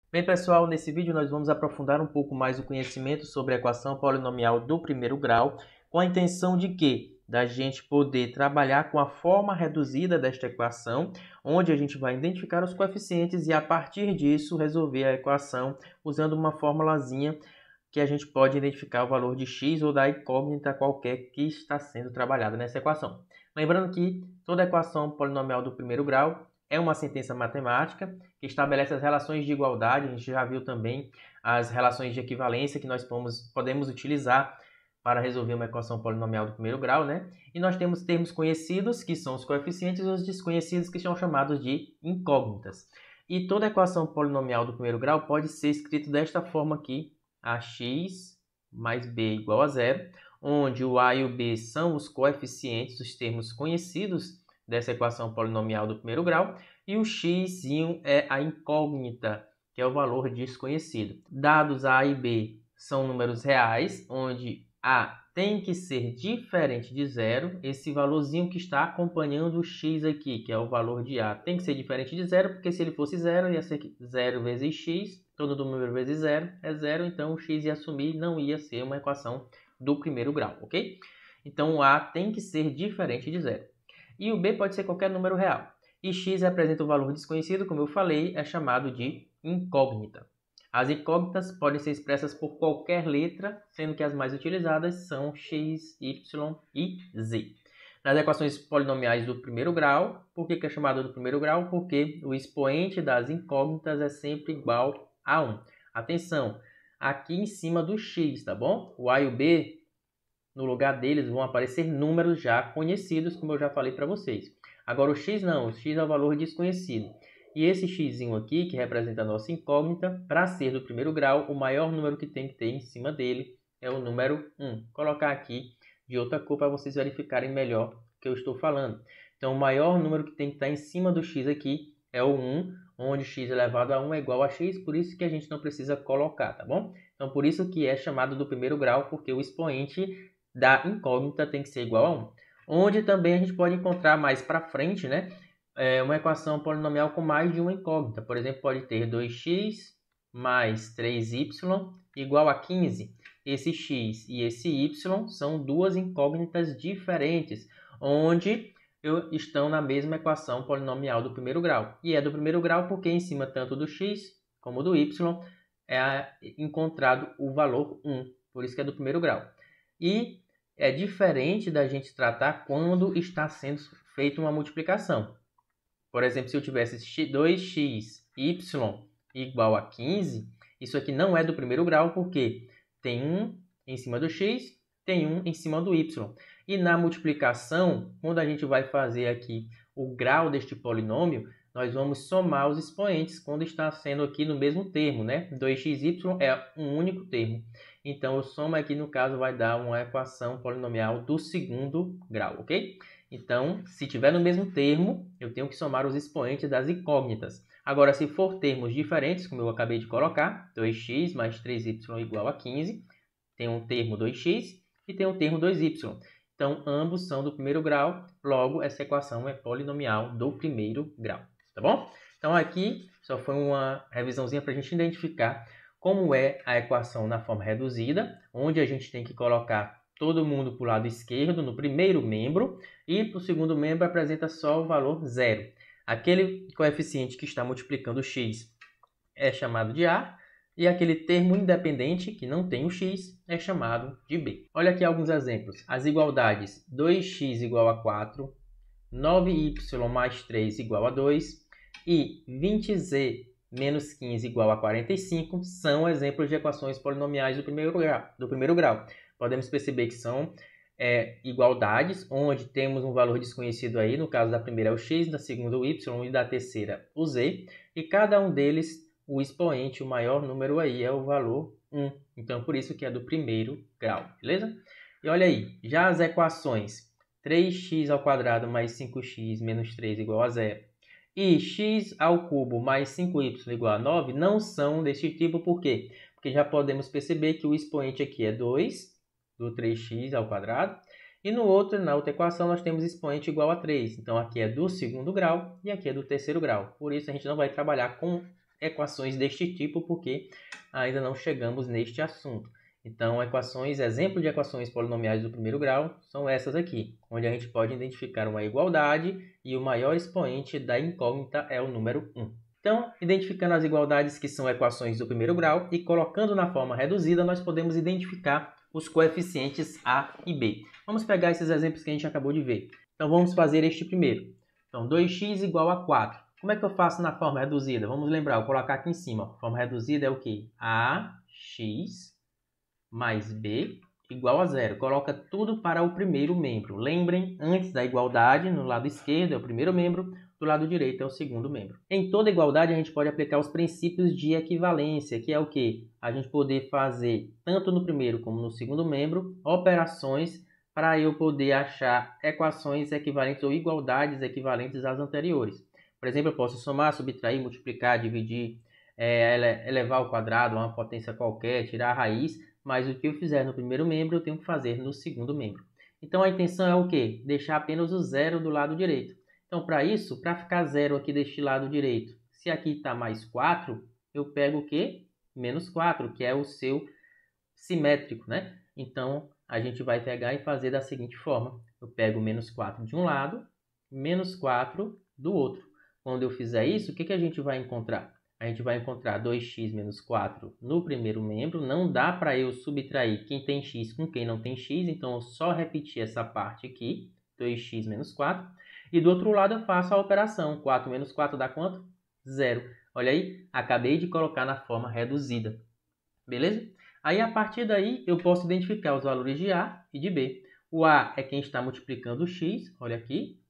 Bem, pessoal, nesse vídeo nós vamos aprofundar um pouco mais o conhecimento sobre a equação polinomial do primeiro grau, com a intenção de quê? Da gente poder trabalhar com a forma reduzida desta equação, onde a gente vai identificar os coeficientes e, a partir disso, resolver a equação usando uma formulazinha que a gente pode identificar o valor de x ou da incógnita qualquer que está sendo trabalhada nessa equação. Lembrando que toda equação polinomial do primeiro grau é uma sentença matemática que estabelece as relações de igualdade. A gente já viu também as relações de equivalência que nós podemos utilizar para resolver uma equação polinomial do primeiro grau, né? E nós temos termos conhecidos, que são os coeficientes, e os desconhecidos, que são chamados de incógnitas. E toda equação polinomial do primeiro grau pode ser escrita desta forma aqui: ax mais b igual a zero, onde o a e o b são os coeficientes, os termos conhecidos dessa equação polinomial do primeiro grau, e o x é a incógnita, que é o valor desconhecido. Dados a e b são números reais, onde a tem que ser diferente de zero. Esse valorzinho que está acompanhando o x aqui, que é o valor de a, tem que ser diferente de zero, porque se ele fosse zero, ia ser 0 vezes x, todo número vezes zero é zero, então o x ia assumir e não ia ser uma equação do primeiro grau, ok? Então o a tem que ser diferente de zero. E o b pode ser qualquer número real. E x representa o valor desconhecido, como eu falei, é chamado de incógnita. As incógnitas podem ser expressas por qualquer letra, sendo que as mais utilizadas são x, y e z. Nas equações polinomiais do primeiro grau, por que é chamado do primeiro grau? Porque o expoente das incógnitas é sempre igual a 1. Atenção, aqui em cima do x, tá bom? O a e o b, no lugar deles, vão aparecer números já conhecidos, como eu já falei para vocês. Agora o x não, o x é o valor desconhecido. E esse x aqui, que representa a nossa incógnita, para ser do primeiro grau, o maior número que tem que ter em cima dele é o número 1. Vou colocar aqui de outra cor para vocês verificarem melhor o que eu estou falando. Então, o maior número que tem que estar em cima do x aqui é o 1, onde x elevado a 1 é igual a x, por isso que a gente não precisa colocar, tá bom? Então, por isso que é chamado do primeiro grau, porque o expoente da incógnita tem que ser igual a 1. Onde também a gente pode encontrar mais para frente, né, uma equação polinomial com mais de uma incógnita. Por exemplo, pode ter 2x mais 3y igual a 15. Esse x e esse y são duas incógnitas diferentes, onde estão na mesma equação polinomial do primeiro grau. E é do primeiro grau porque em cima tanto do x como do y é encontrado o valor 1. Por isso que é do primeiro grau. E é diferente da gente tratar quando está sendo feita uma multiplicação. Por exemplo, se eu tivesse 2x, y igual a 15, isso aqui não é do primeiro grau, porque tem 1 em cima do x, tem 1 em cima do y. E na multiplicação, quando a gente vai fazer aqui o grau deste polinômio, nós vamos somar os expoentes quando está sendo aqui no mesmo termo, né? 2xy é um único termo. Então, o soma aqui, no caso, vai dar uma equação polinomial do segundo grau, ok? Então, se tiver no mesmo termo, eu tenho que somar os expoentes das incógnitas. Agora, se for termos diferentes, como eu acabei de colocar, 2x mais 3y igual a 15, tem um termo 2x e tem um termo 2y. Então, ambos são do primeiro grau, logo, essa equação é polinomial do primeiro grau, tá bom? Então, aqui só foi uma revisãozinha para a gente identificar como é a equação na forma reduzida, onde a gente tem que colocar todo mundo para o lado esquerdo, no primeiro membro, e para o segundo membro apresenta só o valor zero. Aquele coeficiente que está multiplicando o x é chamado de a, e aquele termo independente, que não tem o x, é chamado de b. Olha aqui alguns exemplos. As igualdades 2x igual a 4, 9y mais 3 igual a 2 e 20z menos 15 igual a 45 são exemplos de equações polinomiais do primeiro grau. Podemos perceber que são igualdades, onde temos um valor desconhecido aí, no caso da primeira é o x, da segunda o y e da terceira o z, e cada um deles, o expoente, o maior número aí é o valor 1. Então, por isso que é do primeiro grau, beleza? E olha aí, já as equações 3x ao quadrado mais 5x menos 3 igual a 0 e x ao cubo mais 5y igual a 9 não são desse tipo. Por quê? Porque já podemos perceber que o expoente aqui é 2 do 3x ao quadrado, e na outra equação nós temos expoente igual a 3. Então aqui é do segundo grau e aqui é do terceiro grau. Por isso a gente não vai trabalhar com equações deste tipo, porque ainda não chegamos neste assunto. Então, exemplo de equações polinomiais do primeiro grau são essas aqui, onde a gente pode identificar uma igualdade e o maior expoente da incógnita é o número 1. Então, identificando as igualdades que são equações do primeiro grau e colocando na forma reduzida, nós podemos identificar os coeficientes A e B. Vamos pegar esses exemplos que a gente acabou de ver. Então, vamos fazer este primeiro. Então, 2x igual a 4. Como é que eu faço na forma reduzida? Vamos lembrar, eu vou colocar aqui em cima. A forma reduzida é o quê? AX mais B igual a 0. Coloca tudo para o primeiro membro. Lembrem, antes da igualdade, no lado esquerdo é o primeiro membro, do lado direito é o segundo membro. Em toda igualdade, a gente pode aplicar os princípios de equivalência, que é o quê? A gente poder fazer, tanto no primeiro como no segundo membro, operações para eu poder achar equações equivalentes ou igualdades equivalentes às anteriores. Por exemplo, eu posso somar, subtrair, multiplicar, dividir, elevar ao quadrado, uma potência qualquer, tirar a raiz, mas o que eu fizer no primeiro membro, eu tenho que fazer no segundo membro. Então, a intenção é o quê? Deixar apenas o zero do lado direito. Então, para isso, para ficar zero aqui deste lado direito, se aqui está mais 4, eu pego o quê? Menos 4, que é o seu simétrico, né? Então, a gente vai pegar e fazer da seguinte forma. Eu pego menos 4 de um lado, menos 4 do outro. Quando eu fizer isso, o que a gente vai encontrar? A gente vai encontrar 2x menos 4 no primeiro membro. Não dá para eu subtrair quem tem x com quem não tem x. Então, eu só repetir essa parte aqui, 2x menos 4. E do outro lado eu faço a operação. 4 menos 4 dá quanto? 0. Olha aí, acabei de colocar na forma reduzida. Beleza? Aí, a partir daí, eu posso identificar os valores de A e de B. O A é quem está multiplicando o x, olha aqui.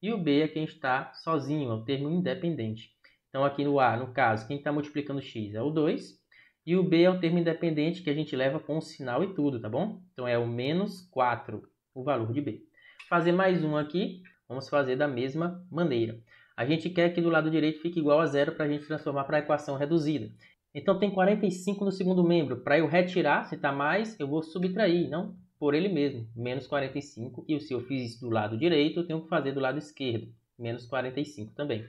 E o B é quem está sozinho, é o termo independente. Então, aqui no A, no caso, quem está multiplicando x é o 2. E o B é o termo independente que a gente leva com o sinal e tudo, tá bom? Então, é o menos 4, o valor de B. Fazer mais um aqui, vamos fazer da mesma maneira. A gente quer que do lado direito fique igual a 0 para a gente transformar para a equação reduzida. Então, tem 45 no segundo membro. Para eu retirar, se está mais, eu vou subtrair, não? Por ele mesmo, menos 45. E se eu fiz isso do lado direito, eu tenho que fazer do lado esquerdo, menos 45 também.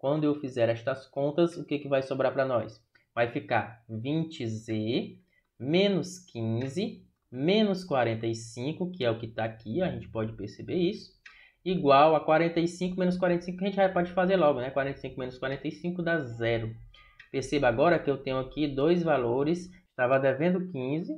Quando eu fizer estas contas, o que vai sobrar para nós? Vai ficar 20z menos 15 menos 45, que é o que está aqui, a gente pode perceber isso, igual a 45 menos 45, que a gente já pode fazer logo, né? 45 menos 45 dá 0. Perceba agora que eu tenho aqui dois valores, estava devendo 15,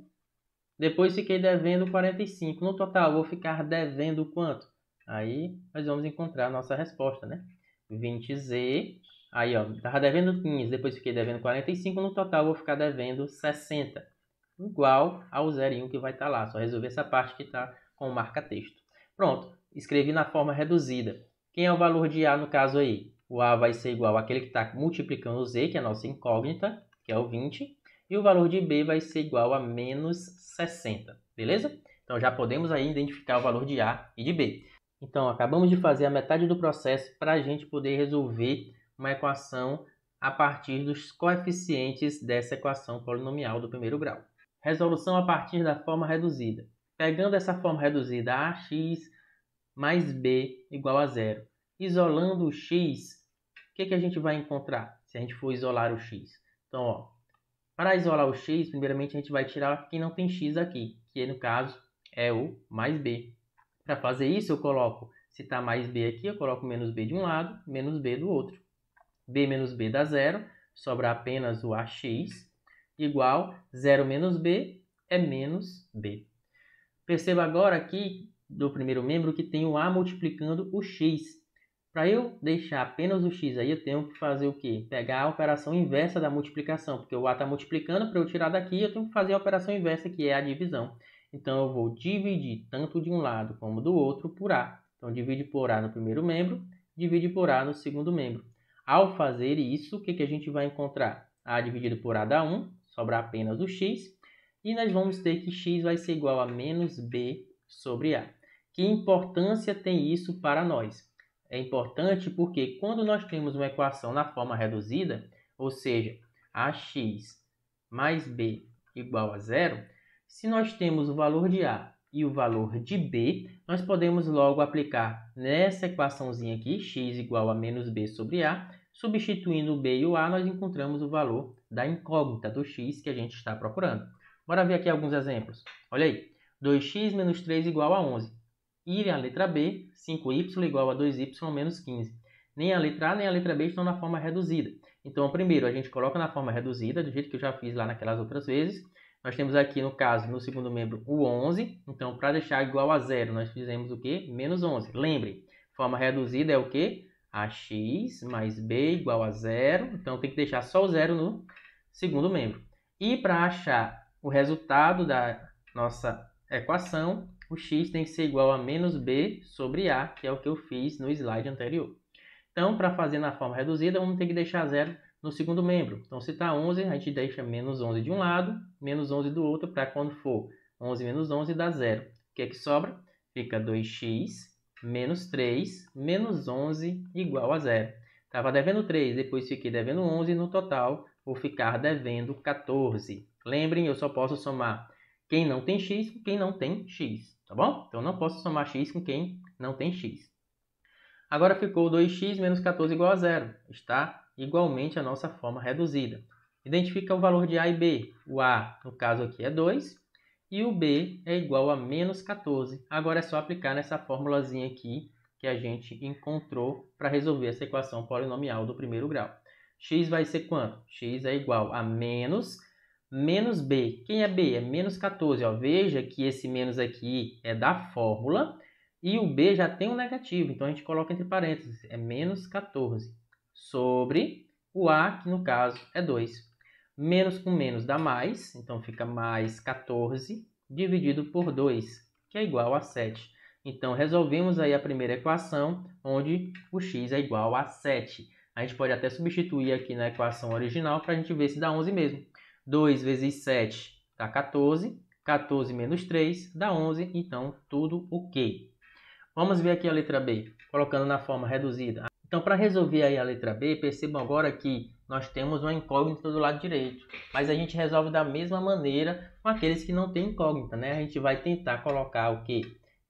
depois fiquei devendo 45. No total, eu vou ficar devendo quanto? Aí, nós vamos encontrar a nossa resposta, né? 20z, aí ó, estava devendo 15, depois fiquei devendo 45, no total eu vou ficar devendo 60, igual ao zerinho que vai estar lá, só resolver essa parte que está com o marca-texto. Pronto, escrevi na forma reduzida. Quem é o valor de A no caso aí? O A vai ser igual àquele que está multiplicando o Z, que é a nossa incógnita, que é o 20, e o valor de B vai ser igual a menos 60, beleza? Então já podemos aí identificar o valor de A e de B. Então, acabamos de fazer a metade do processo para a gente poder resolver uma equação a partir dos coeficientes dessa equação polinomial do primeiro grau. Resolução a partir da forma reduzida. Pegando essa forma reduzida, ax mais b igual a 0. Isolando o x, o que a gente vai encontrar se a gente for isolar o x? Então, ó, para isolar o x, primeiramente a gente vai tirar quem não tem x aqui, que no caso é o mais b. Para fazer isso, eu coloco, se está mais b aqui, eu coloco menos b de um lado, menos b do outro. B menos b dá 0, sobra apenas o ax, igual 0 menos b é menos b. Perceba agora aqui, do primeiro membro, que tem o a multiplicando o x. Para eu deixar apenas o x aí, eu tenho que fazer o quê? Pegar a operação inversa da multiplicação, porque o a está multiplicando, para eu tirar daqui, eu tenho que fazer a operação inversa, que é a divisão. Então, eu vou dividir tanto de um lado como do outro por A. Então, divide por A no primeiro membro, divide por A no segundo membro. Ao fazer isso, o que a gente vai encontrar? A dividido por A dá 1, sobra apenas o x. E nós vamos ter que x vai ser igual a menos b sobre A. Que importância tem isso para nós? É importante porque quando nós temos uma equação na forma reduzida, ou seja, ax mais b igual a 0, se nós temos o valor de A e o valor de B, nós podemos logo aplicar nessa equaçãozinha aqui, x igual a menos b sobre A, Substituindo o b e o a, nós encontramos o valor da incógnita do x que a gente está procurando. Bora ver aqui alguns exemplos. Olha aí, 2x menos 3 igual a 11. E a letra B, 5y igual a 2y menos 15. Nem a letra A nem a letra B estão na forma reduzida. Então, primeiro, a gente coloca na forma reduzida, do jeito que eu já fiz lá naquelas outras vezes. Nós temos aqui, no caso, no segundo membro, o 11. Então, para deixar igual a zero, nós fizemos o quê? Menos 11. Lembre, forma reduzida é o quê? Ax mais b igual a zero. Então, tem que deixar só o zero no segundo membro. E para achar o resultado da nossa equação, o x tem que ser igual a menos b sobre a, que é o que eu fiz no slide anterior. Então, para fazer na forma reduzida, vamos ter que deixar zero no segundo membro. Então, se está 11, a gente deixa menos 11 de um lado, menos 11 do outro, para quando for 11 menos 11 dá zero. O que é que sobra? Fica 2x menos 3 menos 11 igual a zero. Estava devendo 3, depois fiquei devendo 11, no total vou ficar devendo 14. Lembrem, eu só posso somar quem não tem x com quem não tem x, tá bom? Então, não posso somar x com quem não tem x. Agora ficou 2x menos 14 igual a zero. Está igualmente a nossa forma reduzida. Identifica o valor de a e b. O a, no caso aqui, é 2. E o b é igual a menos 14. Agora é só aplicar nessa formulazinha aqui que a gente encontrou para resolver essa equação polinomial do primeiro grau. X vai ser quanto? X é igual a menos b. Quem é b? É menos 14. Ó. Veja que esse menos aqui é da fórmula. E o b já tem um negativo, então a gente coloca entre parênteses, é menos 14, sobre o a, que no caso é 2. Menos com menos dá mais, então fica mais 14, dividido por 2, que é igual a 7. Então, resolvemos aí a primeira equação, onde o x é igual a 7. A gente pode até substituir aqui na equação original para a gente ver se dá 11 mesmo. 2 vezes 7 dá 14, 14 menos 3 dá 11, então tudo ok. Vamos ver aqui a letra B, colocando na forma reduzida. Então, para resolver aí a letra B, percebam agora que nós temos uma incógnita do lado direito. Mas a gente resolve da mesma maneira com aqueles que não têm incógnita, né? A gente vai tentar colocar o quê?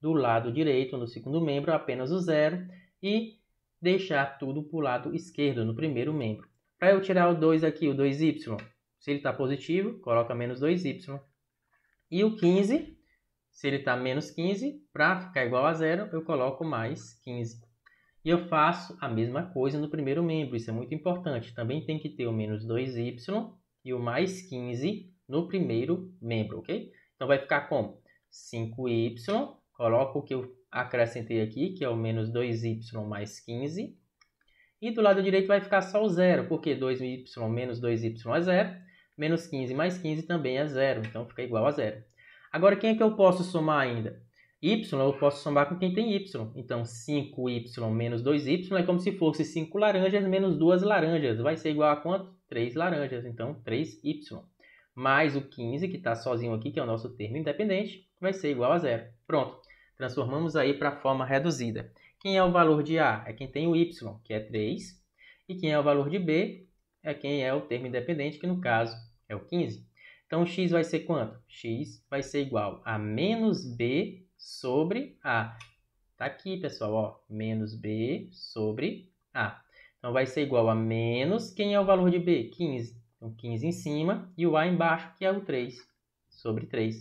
Do lado direito, no segundo membro, apenas o zero. E deixar tudo para o lado esquerdo, no primeiro membro. Para eu tirar o 2 aqui, o 2y, se ele está positivo, coloca menos 2y. E o 15... se ele está menos 15, para ficar igual a zero, eu coloco mais 15. E eu faço a mesma coisa no primeiro membro, isso é muito importante. Também tem que ter o menos 2y e o mais 15 no primeiro membro, ok? Então, vai ficar como? 5y, coloco o que eu acrescentei aqui, que é o menos 2y mais 15. E do lado direito vai ficar só o zero, porque 2y menos 2y é zero, menos 15 mais 15 também é zero, então fica igual a zero. Agora, quem é que eu posso somar ainda? Y eu posso somar com quem tem y. Então, 5y menos 2y é como se fosse 5 laranjas menos 2 laranjas. Vai ser igual a quanto? 3 laranjas. Então, 3y. Mais o 15, que está sozinho aqui, que é o nosso termo independente, vai ser igual a zero. Pronto. Transformamos aí para a forma reduzida. Quem é o valor de A? É quem tem o y, que é 3. E quem é o valor de B? É quem é o termo independente, que no caso é o 15. Então, x vai ser quanto? X vai ser igual a menos b sobre a. Está aqui, pessoal, ó, menos b sobre a. Então, vai ser igual a menos, quem é o valor de b? 15. Então, 15 em cima e o a embaixo, que é o 3, sobre 3.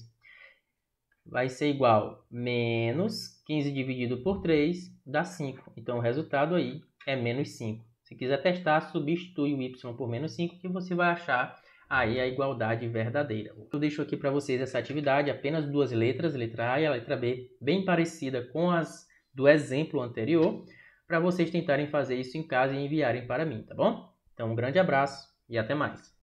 Vai ser igual a menos 15 dividido por 3 dá 5. Então, o resultado aí é menos 5. Se quiser testar, substitui o y por menos 5, que você vai achar aí a igualdade verdadeira. Eu deixo aqui para vocês essa atividade, apenas duas letras, a letra A e a letra B, bem parecida com as do exemplo anterior, para vocês tentarem fazer isso em casa e enviarem para mim, tá bom? Então, um grande abraço e até mais!